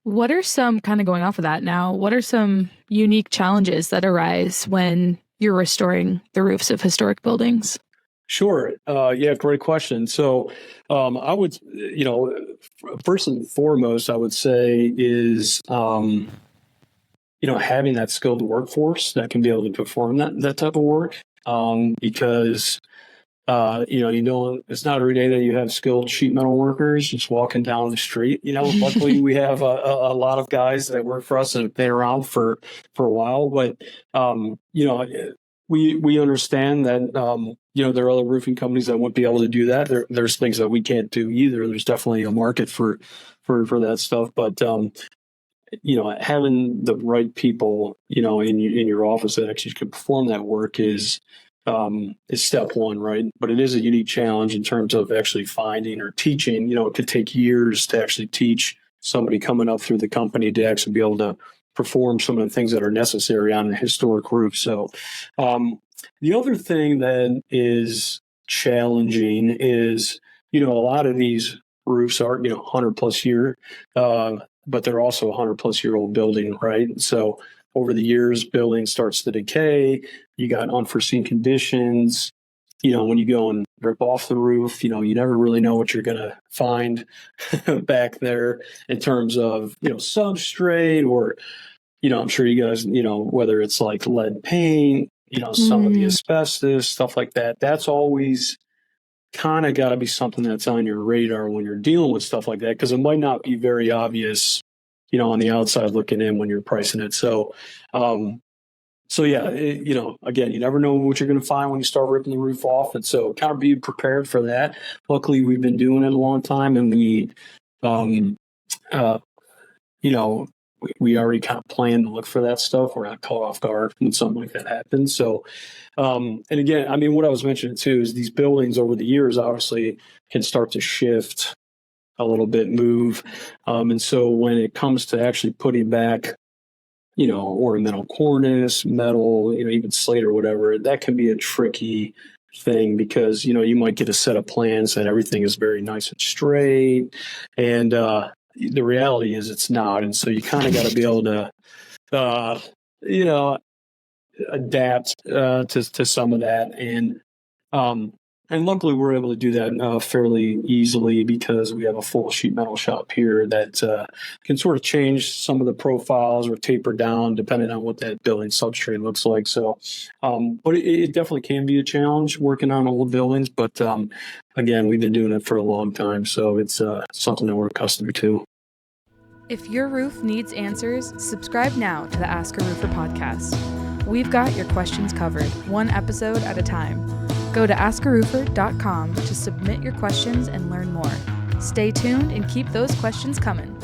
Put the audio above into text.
What are some, kind of going off of that now, what are some unique challenges that arise when you're restoring the roofs of historic buildings? Sure. Yeah, great question. So I would, first and foremost, I would say is, having that skilled workforce that can be able to perform that type of work. Because it's not every day that you have skilled sheet metal workers just walking down the street. Luckily we have a lot of guys that work for us and have been around for a while. But we understand that there are other roofing companies that won't be able to do that. There's things that we can't do either. There's definitely a market for that stuff. But having the right people in your office that actually can perform that work is step one, right? But it is a unique challenge in terms of actually finding or teaching. It could take years to actually teach somebody coming up through the company to actually be able to perform some of the things that are necessary on a historic roof. So the other thing that is challenging is, a lot of these roofs are, 100 plus year, but they're also a 100 plus year old building, right? So over the years, building starts to decay. You got unforeseen conditions. When you go and rip off the roof, you never really know what you're going to find back there in terms of, substrate or, I'm sure you guys, whether it's like lead paint, some of the asbestos, stuff like that. That's always kind of got to be something that's on your radar when you're dealing with stuff like that, because it might not be very obvious, on the outside looking in when you're pricing it. So, yeah, again, you never know what you're going to find when you start ripping the roof off. And so kind of be prepared for that. Luckily, we've been doing it a long time, and we already kind of plan to look for that stuff. We're not caught off guard when something like that happens. So, and again, I mean, what I was mentioning too is these buildings over the years obviously can start to shift a little bit, move. And so when it comes to actually putting back, ornamental cornice, metal, even slate or whatever, that can be a tricky thing because, you might get a set of plans that everything is very nice and straight. And, the reality is it's not. And so you kind of got to be able to, adapt to some of that. And luckily we're able to do that fairly easily because we have a full sheet metal shop here that can sort of change some of the profiles or taper down depending on what that building substrate looks like. So, but it definitely can be a challenge working on old buildings. But again, we've been doing it for a long time, so it's something that we're accustomed to. If your roof needs answers, subscribe now to the AskARoofer podcast. We've got your questions covered, one episode at a time. Go to AskARoofer.com to submit your questions and learn more. Stay tuned and keep those questions coming.